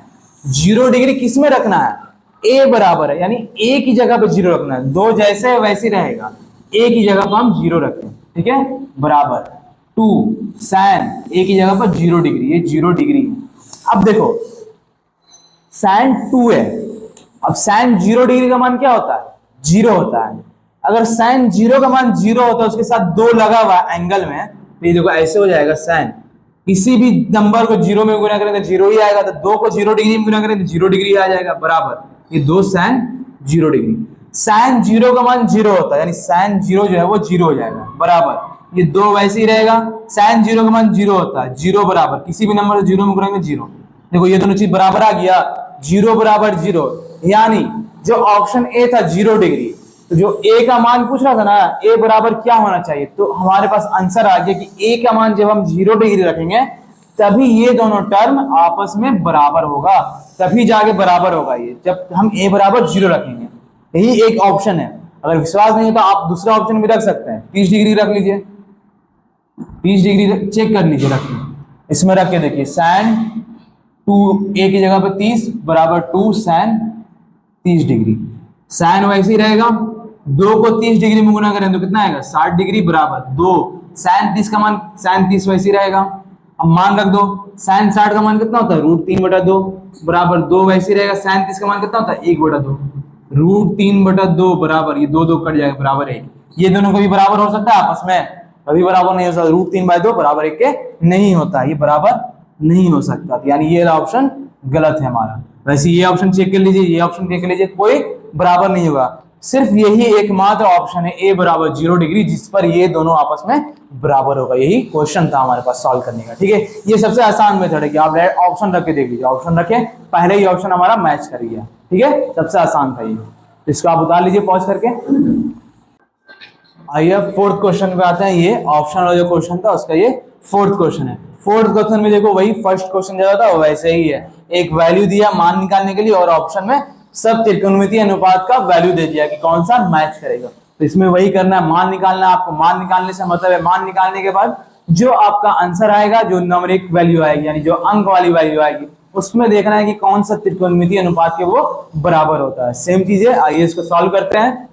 0 डिग्री किस में रखना है, a बराबर है, यानी a की जगह पे 0 रखना है, दो जैसे वैसे रहेगा, a की जगह पर हम 0 रखते हैं, ठीक है, बराबर 2 sin a की जगह पर 0 डिग्री, ये 0 डिग्री है। अब देखो sin 2 है, अब sin 0 डिग्री का मान क्या होता है, 0 होता है। अगर sin 0 का मान 0 होता है, उसके साथ 2 लगा हुआ एंगल में, तो ये देखो ऐसे हो जाएगा, sin किसी भी नंबर को 0 में गुना करें तो 0 ही आएगा, तो 2 को 0 डिग्री में गुना करें तो 0 डिग्री आ जाएगा, बराबर ये 2 sin 0 डिग्री। sin 0 का मान 0 होता है, यानी sin 0 जो है वो 0 हो जाएगा, बराबर ये 2 वैसे ही रहेगा। sin 0 का मान 0 होता है, 0 बराबर किसी भी नंबर से 0 में गुना करें 0, देखो ये दोनों चीज बराबर आ गया, 0 बराबर 0, यानी जो ऑप्शन ए था 0 डिग्री, तो जो ए का मान पूछ रहा था ना, ए बराबर क्या होना चाहिए, तो हमारे पास आंसर आ गया कि ए का मान जब हम 0 डिग्री रखेंगे तभी ये दोनों टर्म आपस में बराबर होगा, तभी जाके बराबर होगा ये, जब हम ए बराबर 0 रखेंगे। यही एक ऑप्शन है। अगर विश्वास नहीं है तो आप दूसरा ऑप्शन भी रख सकते हैं, 30 डिग्री रख लीजिए, 30 डिग्री चेक कर लीजिए, रखिए इसमें रख के देखिए, sin 2 a की जगह पे 30 बराबर 2 sin 30 डिग्री, sin वैसे ही रहेगा, 2 को 30 डिग्री में गुना करें तो कितना आएगा 60 डिग्री, बराबर 2 sin 30 का मान, sin 30 वैसे ही रहेगा, अब मान रख दो, sin 60 का मान कितना होता है √3/2 बराबर 2 वैसे ही रहेगा, sin 30 का मान कितना होता है 1/2 √3/2 बराबर ये 2 कट जाएगा, बराबर 1। ये दोनों कभी बराबर हो सकता है आपस में, कभी बराबर नहीं हो सकता, √3/2 बराबर 1 के नहीं होता, ये बराबर नहीं हो सकता, यानी ये ऑप्शन गलत है हमारा। वैसे ये ऑप्शन चेक कर लीजिए, ये ऑप्शन चेक कर लीजिए, कोई बराबर नहीं होगा, सिर्फ यही एकमात्र ऑप्शन है a बराबर 0 डिग्री जिस पर ये दोनों आपस में बराबर होगा। यही क्वेश्चन था हमारे पास सॉल्व करने का, ठीक है। ये सबसे आसान मेथड है कि आप ऑप्शन रख के देख लीजिए, ऑप्शन रखे पहले ही ऑप्शन हमारा मैच कर गया, ठीक है, सबसे आसान था ये। तो इसको आप उतार लीजिए पॉज करके। आइए फोर्थ क्वेश्चन पे आते हैं, ये ऑप्शन वाला जो क्वेश्चन था उसका ये फोर्थ क्वेश्चन है। फोर्थ क्वेश्चन में देखो वही फर्स्ट क्वेश्चन जो था वैसे ही है, एक वैल्यू दिया मान निकालने के लिए और ऑप्शन में सब त्रिकोणमितीय अनुपात का वैल्यू दे दिया कि कौन सा मैच करेगा, तो इसमें वही करना है, मान निकालना है आपको। मान निकालने से मतलब है मान निकालने के बाद जो आपका आंसर आएगा, जो न्यूमेरिक वैल्यू आएगी यानी जो अंक वाली वैल्यू आएगी, उसमें देखना है कि कौन सा त्रिकोणमितीय अनुपात के वो बराबर होता है। सेम चीज है, आइए इसको सॉल्व करते हैं।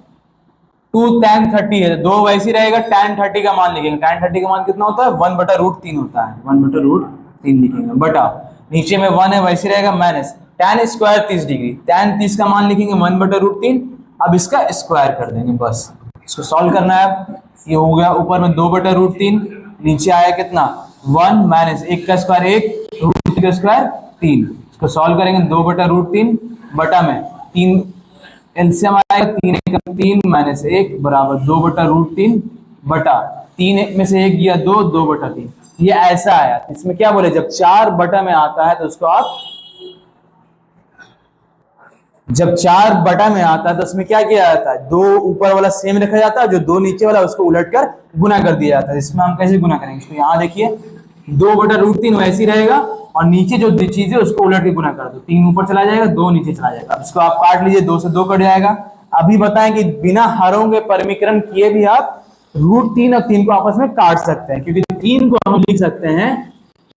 2 tan 30 है, 2 वैसे रहेगा, tan 30 का मान लिखेंगे, tan 30 का मान कितना होता है 1/√3 होता है, 1/√3 लिखेंगे, बटा नीचे में 1 है वैसे रहेगा, minus tan square 30 degree, tan 30 का मान लिखेंगे 1/√3, अब इसका स्क्वायर कर देंगे, बस इसको सॉल्व करना है। ये हो गया ऊपर में 2/√3, नीचे आया कितना 1 माइनस 1 का स्क्वायर 1, √3 का स्क्वायर 3, इसको सॉल्व करेंगे 2/√3 बटा में 3 एलसीएम आएगा, 3 माइनस 1 बराबर 2/√3 बटा 3 में से 1 गया 2, 2/3, ये ऐसा आया। इसमें क्या बोले, जब 4 बटा में आता है तो उसको आप, जब 4 बटा में आता है तो उसमें क्या किया जाता है, 2 ऊपर वाला सेम रखा जाता है, जो 2 नीचे वाला उसको उलट कर गुना कर दिया जाता है। इसमें हम कैसे गुना करेंगे, इसको यहाँ देखिए 2/√3 वैसे ही रहेगा और नीचे जो चीज है उसको उलट के गुना कर दो, 3 ऊपर चला जाएगा 2 नीचे चला जाएगा, इसको आप काट लीजिए, 2 से 2 कट जाएगा। अभी बताएं कि बिना हरों के परिमीकरण किए भी आप √3 और 3 को आपस में काट सकते हैं, क्योंकि 3 को हम लिख सकते हैं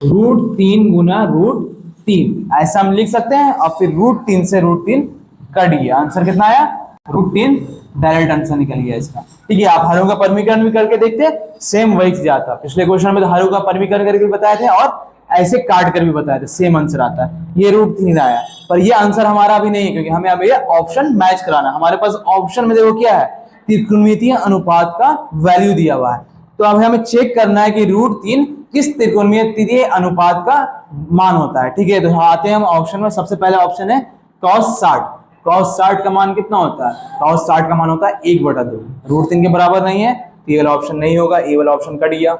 √3 गुना √3, ऐसा हम लिख सकते हैं, और फिर √3 से √3 कट गया, आंसर कितना आया √3 डायरेक्ट आंसर निकल गया इसका। ठीक है, आप हरों का परमीकरण भी करके देखते, सेम वही चीज आता। पिछले क्वेश्चन में तो हरों का परमीकरण करके बताए थे और ऐसे काट कर भी बताया था, सेम आंसर आता है। ये √3 आया, पर ये आंसर हमारा अभी नहीं है, क्योंकि हमें अभी ऑप्शन मैच कराना। हमारे पास ऑप्शन में देखो क्या है, त्रिकोणमितीय अनुपात का वैल्यू दिया हुआ है। तो अब हमें चेक करना है कि √3 किस त्रिकोणमितीय अनुपात का मान होता है। ठीक है, तो आते हैं हम ऑप्शन में। सबसे पहला ऑप्शन है cos 60। cos 60 का मान कितना होता है? cos 60 का मान होता है 1/2। √3 के बराबर नहीं है, तो ये वाला ऑप्शन नहीं होगा, ये वाला ऑप्शन कट गया।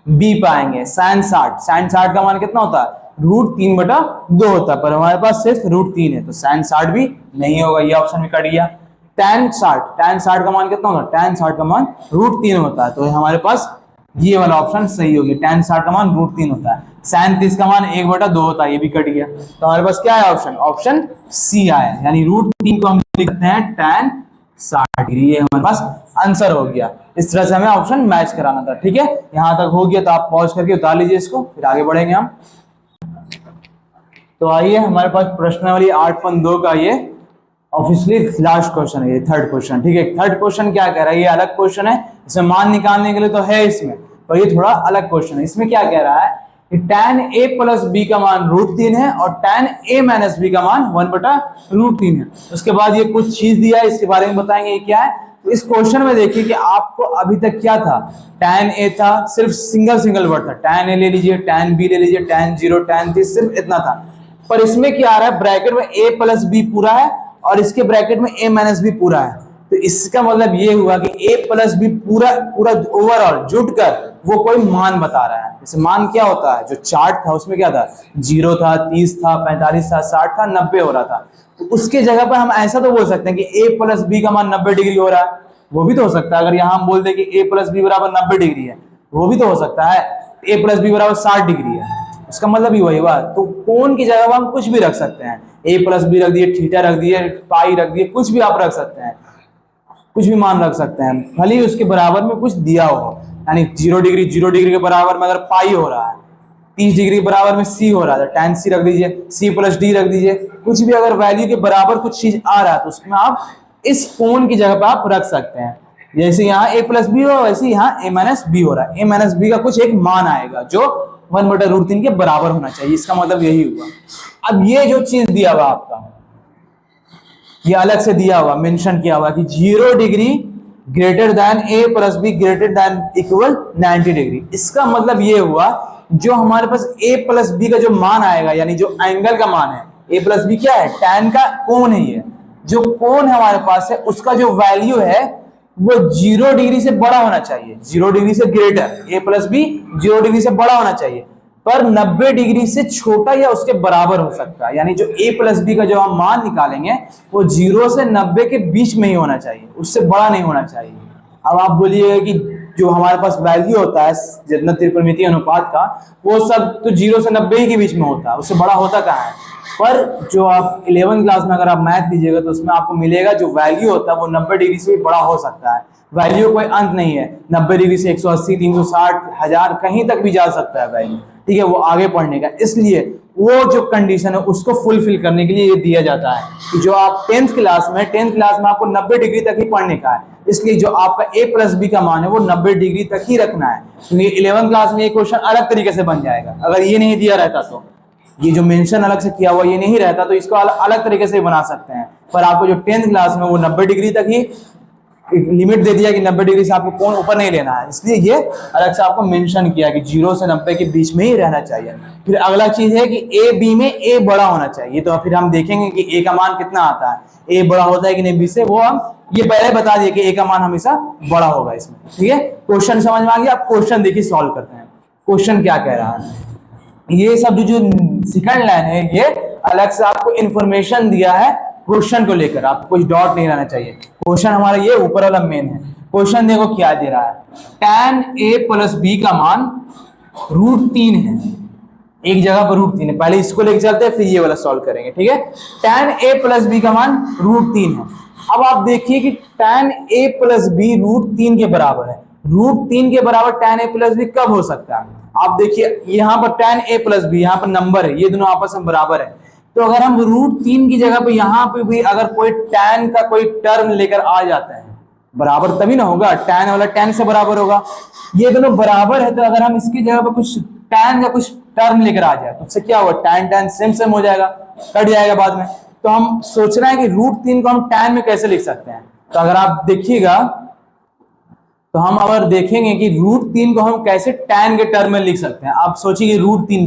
बी पाएंगे sin 60। sin 60 का मान कितना होता है? √3/2 होता है, पर हमारे पास सिर्फ √3 है, तो sin 60 भी नहीं होगा, ये ऑप्शन भी कट गया। tan 60 का मान कितना होगा? tan 60 का मान √3 होता है, तो हमारे पास ये वाला ऑप्शन सही हो गया। tan 60 का मान √3 होता है। sin 30 का मान 1/2 होता है, ये भी कट गया। तो हमारे पास क्या है ऑप्शन? ऑप्शन सी आया, यानी √3 को हम लिखते हैं tan 60 डिग्री। ये हमारे पास आंसर हो गया। इस तरह से हमें ऑप्शन मैच कराना था। ठीक है, यहां तक हो गया, तो आप पॉज करके उतार लीजिए इसको, फिर आगे बढ़ेंगे हम। तो आइए, हमारे पास प्रश्नावली 8.2 का ये ऑब्वियसली लास्ट क्वेश्चन है, ये थर्ड क्वेश्चन। ठीक है, थर्ड क्वेश्चन क्या कह रहा है? ये अलग क्वेश्चन है, इसमें मान निकालने के लिए तो है इसमें, पर ये थोड़ा अलग क्वेश्चन है। इसमें क्या कह रहा है कि tan a + b का मान √3 है और tan a - b का मान 1/√3 है। उसके बाद ये कुछ चीज दिया है, इसके बारे में बताएंगे ये क्या है। तो इस क्वेश्चन में देखिए कि आपको अभी तक क्या था, tan a था, सिर्फ सिंगल वर्ड था, tan a ले लीजिए, tan b ले लीजिए, tan 0, tan 3, सिर्फ इतना था। पर इसमें क्या आ रहा है, ब्रैकेट में a + b पूरा है और इसके ब्रैकेट में a - b पूरा है। तो इसका मतलब ये हुआ कि a + b पूरा ओवरऑल जुटकर वो कोई मान बता रहा है। जैसे मान क्या होता है, जो चार्ट था उसमें क्या था, 0 था, 30 था, 45 था, 60 था, 90 हो रहा था। तो उसके जगह पर हम ऐसा तो बोल सकते हैं कि a + b का मान 90 डिग्री हो रहा है, वो भी तो हो सकता है। अगर यहाँ हम बोल दें कि a + b = 90 डिग्री है, वो भी तो हो सकता है। a + b = 60 डिग्री है, उसका मतलब ही वही हुआ। तो कोण की जगह पर हम कुछ भी रख सकते हैं, a + b रख दिए, थीटा रख दिए, पाई रख दिए, कुछ भी आप रख सकते हैं, कुछ भी मान रख सकते हैं, भले ही उसके बराबर में कुछ दिया हो। यानी 0 डिग्री के बराबर में अगर पाई हो रहा है, 30 डिग्री के बराबर में सी हो रहा है, tan c रख दीजिए, c + d रख दीजिए। कुछ भी अगर वैल्यू के बराबर कुछ चीज आ रहा है तो उसमें आप इस कोण की जगह पर आप रख सकते हैं। जैसे यहाँ a + b हो, वैसे यहाँ a - b हो रहा है। a - b का कुछ एक मान आएगा जो 1/√3 के बराबर होना चाहिए, इसका मतलब यही हुआ। अब ये जो चीज दिया हुआ आपका, ये अलग से दिया हुआ, मेंशन किया हुआ कि 0 degree greater than a + b greater than equal 90 degree. इसका मतलब ये हुआ, जो हमारे पास a + b का जो मान आएगा, यानी जो एंगल का मान है, a + b क्या है, tan का कोण है। ये जो कोण हमारे पास है, उसका जो वैल्यू है वो 0 डिग्री से बड़ा होना चाहिए, 0 डिग्री से ग्रेटर। a + b 0 डिग्री से बड़ा होना चाहिए, पर 90 डिग्री से छोटा या उसके बराबर हो सकता है। यानी जो a + b का जो हम मान निकालेंगे वो 0 से 90 के बीच में ही होना चाहिए, उससे बड़ा नहीं होना चाहिए। अब आप बोलिएगा कि जो हमारे पास वैल्यू होता है जितना त्रिकोणमितीय अनुपात का, वो सब तो 0 से 90 ही के बीच में होता है, उससे बड़ा होता कहाँ है। पर जो आप 11वीं क्लास में अगर आप मैथ लीजिएगा तो उसमें आपको मिलेगा जो वैल्यू होता है वो 90 डिग्री से भी बड़ा हो सकता है। वैल्यू कोई अंत नहीं है, 90 डिग्री से 180, 360, 1000 कहीं तक भी जा सकता है वैल्यू। ठीक है, वो आगे पढ़ने का, इसलिए वो जो कंडीशन है उसको फुलफिल करने के लिए ये दिया जाता है कि जो आप 10th क्लास में आपको 90 डिग्री तक ही पढ़ने का है। इसलिए जो आपका a + b का मान है वो 90 डिग्री तक ही रखना है, क्योंकि 11वीं क्लास में ये क्वेश्चन अलग तरीके से बन जाएगा। अगर ये नहीं दिया रहता तो, ये जो मेंशन अलग से किया हुआ ये नहीं रहता तो इसको अलग तरीके से बना सकते हैं। पर आपको जो 10th क्लास में वो 90 डिग्री तक ही लिमिट दे दिया कि 90 डिग्री से आपको कोण ऊपर नहीं लेना है, इसलिए ये अलग से आपको मेंशन किया कि 0 से 90 के बीच में ही रहना चाहिए। फिर अगला चीज है कि a b में a बड़ा होना चाहिए। तो फिर हम देखेंगे कि a का मान कितना आता है, a बड़ा होता है कि नहीं b से, वो हम ये पहले बता दिए कि a का मान हमेशा बड़ा होगा इसमें। ठीक है, क्वेश्चन समझ में आ गया। आप क्वेश्चन देखिए, सॉल्व करते हैं। क्वेश्चन क्या कह रहा है, ये सब जो सेकंड लाइन है ये अलग से आपको इंफॉर्मेशन दिया है क्वेश्चन को लेकर, आपको कुछ डॉट नहीं रहना चाहिए। क्वेश्चन हमारा ये ऊपर वाला मेन है। क्वेश्चन देखो क्या दे रहा है, tan a + b का मान √3 है, एक जगह पर √3 है। पहले इसको लेके चलते हैं फिर ये वाला सॉल्व करेंगे। ठीक है, tan a + b का मान √3 है। अब आप देखिए कि tan a + b √3 के बराबर है। √3 के बराबर tan a + b कब हो सकता है? आप देखिए यहाँ पर tan a + b, यहाँ पर नंबर है, ये दोनों आपस में बराबर है। तो अगर हम √3 की जगह पे यहाँ पे भी अगर कोई tan का कोई टर्म लेकर आ जाता है, बराबर तभी ना होगा, tan वाला tan से बराबर होगा, ये दोनों बराबर है, तो अगर हम इसकी जगह पे कुछ tan का कुछ टर्म लेकर आ जाए तो उससे क्या होगा, tan सेम हो जाएगा, कट जाएगा बाद में। तो हम सोच रहे हैं कि √3 को हम tan में कैसे लिख सकते हैं। तो अगर आप देखिएगा तो हम अगर देखेंगे कि √3 को हम कैसे tan के टर्म में लिख सकते हैं। आप सोचिए √3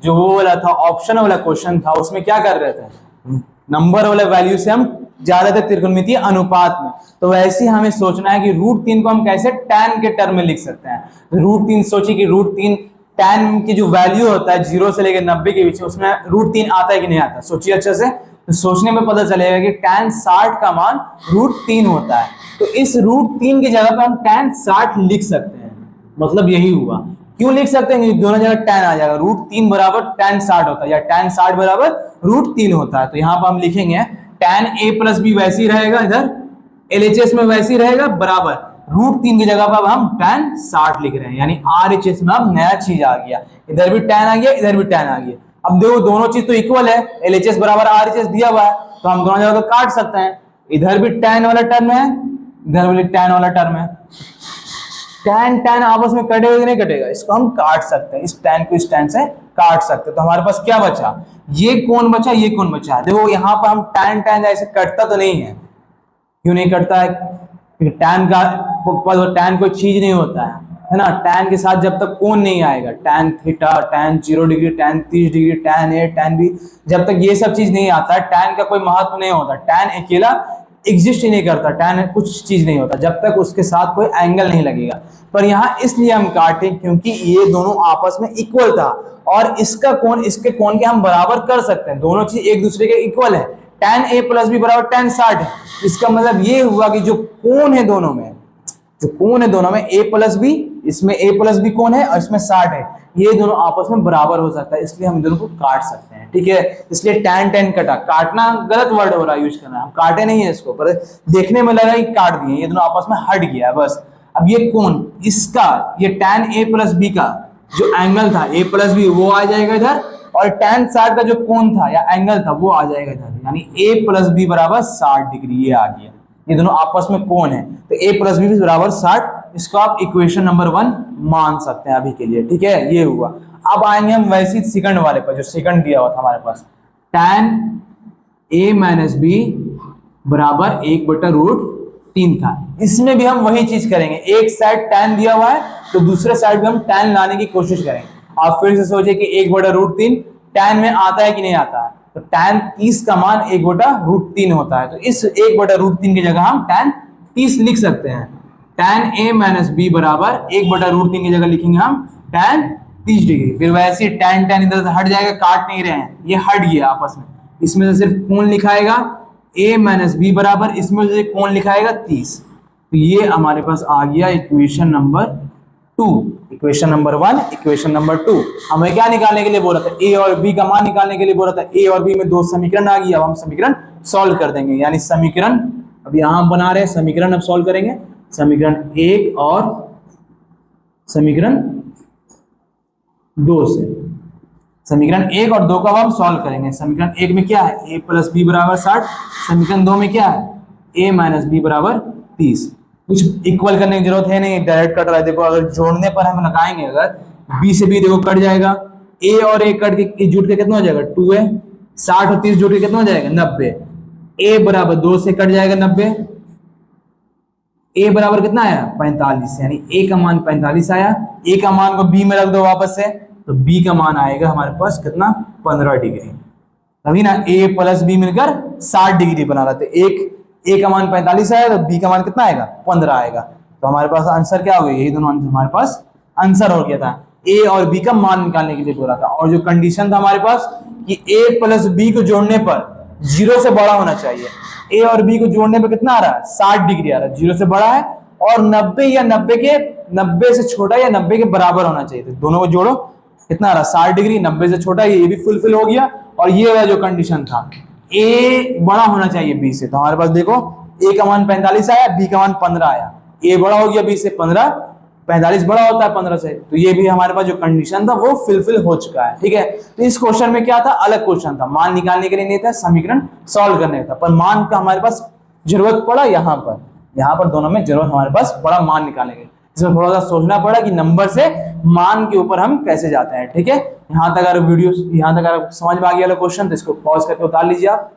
जो वो वाला था, ऑप्शन वाला क्वेश्चन था, उसमें क्या कर रहे थे, नंबर वाले वैल्यू से हम जा रहे थे त्रिकोणमितीय अनुपात में। तो वैसे ही हमें सोचना है कि √3 को हम कैसे tan के टर्म में लिख सकते हैं। √3 सोचिए कि √3 tan की जो वैल्यू होता है 0 से लेकर 90 के बीच, उसमें √3 आता है कि नहीं आता, सोचिए अच्छे से। तो सोचने में पता चलेगा कि tan 60 का मान √3 होता है। तो इस √3 की जगह पे हम tan 60 लिख सकते हैं, मतलब यही हुआ। क्यों लिख सकते हैं, दोनों जगह tan आ जाएगा, √3 बराबर tan 60 होता है, या tan 60 बराबर √3 होता है। तो यहाँ पर हम लिखेंगे tan a प्लस b वैसे ही रहेगा, इधर LHS में वैसे ही रहेगा, बराबर √3 की जगह पर हम tan 60 लिख रहे हैं, यानी RHS में अब नया चीज आ गया, इधर भी tan आ गया, इधर भी tan आ गया। अब देखो दोनों चीज तो इक्वल है, LHS बराबर RHS दिया हुआ है, तो हम दोनों जगह को काट सकते हैं। इधर भी tan वाला टर्म है, इधर भी tan वाला टर्म है, tan आपस में कटेगा कि नहीं कटेगा, इसको हम काट सकते हैं, इस tan को इस tan से काट सकते हैं। तो हमारे पास क्या बचा, ये कौन बचा, ये कौन बचा। देखो यहाँ पर हम tan ऐसे कटता तो नहीं है, क्यों नहीं कटता है, क्योंकि tan कोई चीज नहीं होता है ना। tan के साथ जब तक कोण नहीं आएगा, tan theta, tan 0 degree, tan 30 degree, tan A, tan B, जब तक ये सब चीज नहीं आता है, tan का कोई महत्व नहीं होता, tan अकेला एग्जिस्ट ही नहीं करता, tan कुछ चीज नहीं होता जब तक उसके साथ कोई एंगल नहीं लगेगा। पर यहाँ इसलिए हम काटे क्योंकि ये दोनों आपस में इक्वल था, और इसका कोण इसके कोण के हम बराबर कर सकते हैं, दोनों चीज एक दूसरे के इक्वल है। tan A प्लस बी बराबर tan 60 है, इसका मतलब ये हुआ कि जो कोण है दोनों में, जो कोण है दोनों में A प्लस बी, इसमें A प्लस बी कोण है और इसमें 60 है, ये दोनों आपस में बराबर हो सकता है, इसलिए हम दोनों को काट सकते हैं। ठीक है, इसलिए tan कटा, काटना गलत वर्ड हो रहा है यूज करना, हम काटे नहीं है इसको, पर देखने में लगा कि काट दिए, ये दोनों आपस में हट गया बस। अब ये कोण इसका, ये tan A प्लस बी का जो एंगल था A प्लस बी, वो आ जाएगा इधर, और tan 60 का जो कोण था या एंगल था वो आ जाएगा इधर, यानी A प्लस बी बराबर 60 डिग्री, ये आ गया, ये दोनों आपस में कोण है, तो A प्लस बी बराबर 60, इसको आप इक्वेशन नंबर 1 मान सकते हैं अभी के लिए। ठीक है, ये हुआ। अब आएंगे हम वैसे सेकंड वाले पर, जो सेकंड दिया हुआ था हमारे पास, tan A माइनस बी बराबर 1/√3 था। इसमें भी हम वही चीज करेंगे, एक साइड tan दिया हुआ है तो दूसरे साइड भी हम tan लाने की कोशिश करेंगे। आप फिर से सोचिए कि 1/√3 tan में आता है कि नहीं आता है, तो tan 30 का मान 1/√3 होता है, तो इस 1/√3 की जगह हम tan 30 लिख सकते हैं। tan A माइनस बी बराबर 1/√3 की जगह लिखेंगे हम tan 30 डिग्री। फिर वैसे tan इधर से हट जाएगा, काट नहीं रहे हैं, ये हट गया आपस में, इसमें से सिर्फ कोण लिखाएगा A माइनस बी बराबर, इसमें से कोण लिखाएगा 30। तो ये हमारे पास आ गया equation number 2, equation number 1, equation number 2। हमें क्या निकालने के लिए बोला था, A और B का मान निकालने के लिए बोला था। A और B में 2 समीकरण आ गया, अब हम समीकरण सॉल्व कर देंगे, यानी समीकरण अब यहां हम बना रहे हैं, समीकरण अब सॉल्व करेंगे, समीकरण 1 और समीकरण 2 से, समीकरण 1 और 2 का हम सॉल्व करेंगे। समीकरण 1 में क्या है, A प्लस बी बराबर 60, समीकरण 2 में क्या है, A माइनस बी बराबर 30। कुछ इक्वल करने की जरूरत है नहीं, डायरेक्ट कट रहा है। देखो अगर जोड़ने पर हम लगाएंगे, अगर B से B देखो कट जाएगा, A और A कट के जुट के कितना हो जाएगा 2A, 60 और 30 जुट के कितना हो जाएगा 90, A बराबर 2 से कट जाएगा 90, A बराबर कितना आया 45, यानी A का मान 45 आया। A का मान को B में रख दो वापस से, तो B का मान आएगा हमारे पास कितना 15 डिग्री। तभी ना A प्लस बी मिलकर 60 डिग्री बना रहे थे। एक A का मान 45 आया तो B का मान कितना आएगा 15 आएगा। तो हमारे पास आंसर क्या हो गया, यही दोनों हमारे पास आंसर हो गया था। A और B का मान निकालने के लिए बोला था, और जो कंडीशन था हमारे पास कि A प्लस बी को जोड़ने पर 0 से बड़ा होना चाहिए। A और B को जोड़ने पर कितना आ रहा है 60 डिग्री आ रहा है, 0 से बड़ा है, और 90 या 90 से छोटा या 90 के बराबर होना चाहिए। तो दोनों को जोड़ो, कितना आ रहा 60 डिग्री, 90 से छोटा, ये भी फुलफिल हो गया। और ये वाला जो कंडीशन था A बड़ा होना चाहिए B से, तो हमारे पास देखो A का मान 45 आया, B का मान 15 आया, A बड़ा हो गया B से 15, 45 बड़ा होता है 15 से, तो ये भी हमारे पास जो कंडीशन था वो फिलफिल हो चुका है। ठीक है, तो इस क्वेश्चन में क्या था, अलग क्वेश्चन था, मान निकालने के लिए नहीं था, समीकरण सॉल्व करने का था, पर मान का हमारे पास जरूरत पड़ा यहाँ पर दोनों में जरूरत हमारे पास पड़ा मान निकालने के, इसमें थोड़ा सा सोचना पड़ा कि नंबर से मान के ऊपर हम कैसे जाते हैं। ठीक है, यहाँ तक अगर वीडियो यहाँ तक अगर समझ में आ गया क्वेश्चन तो इसको पॉज करके उतार लीजिए आप।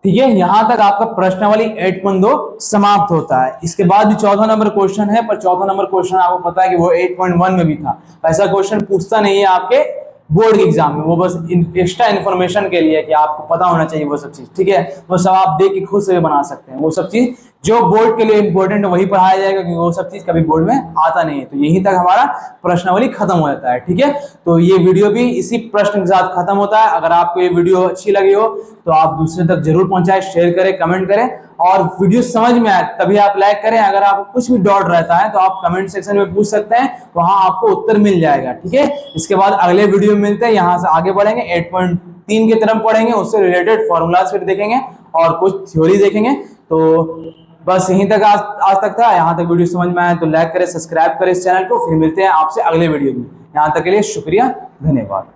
ठीक है, यहां तक आपका प्रश्नावली 8.2 समाप्त होता है। इसके बाद भी 14 नंबर क्वेश्चन है, पर 14 नंबर क्वेश्चन आपको पता है कि वो 8.1 में भी था। ऐसा क्वेश्चन पूछता नहीं है आपके बोर्ड के एग्जाम में, वो बस एक्स्ट्रा इन्फॉर्मेशन के लिए कि आपको पता होना चाहिए वो सब चीज। ठीक है, वो सब आप देख के खुद से भी बना सकते हैं, वो सब चीज जो बोर्ड के लिए इंपॉर्टेंट है वही पढ़ाया जाएगा, क्योंकि वो सब चीज कभी बोर्ड में आता नहीं है। तो यहीं तक हमारा प्रश्नावली खत्म हो जाता है। ठीक है, तो ये वीडियो भी इसी प्रश्न के साथ खत्म होता है। अगर आपको ये वीडियो अच्छी लगी हो तो आप दूसरे तक जरूर पहुंचाएं, शेयर करें, कमेंट करें, और वीडियो समझ में आए तभी आप लाइक करें। अगर आपको कुछ भी डाउट रहता है तो आप कमेंट सेक्शन में पूछ सकते हैं, वहां आपको उत्तर मिल जाएगा। ठीक है, इसके बाद अगले वीडियो में मिलते हैं, यहां से आगे बढ़ेंगे, 8.3 की तरफ पढ़ेंगे, उससे रिलेटेड फॉर्मूलाज फिर देखेंगे और कुछ थ्योरी देखेंगे। तो बस यहीं तक आज तक था। यहाँ तक वीडियो समझ में आए तो लाइक करें, सब्सक्राइब करें इस चैनल को। फिर मिलते हैं आपसे अगले वीडियो में। यहाँ तक के लिए शुक्रिया, धन्यवाद।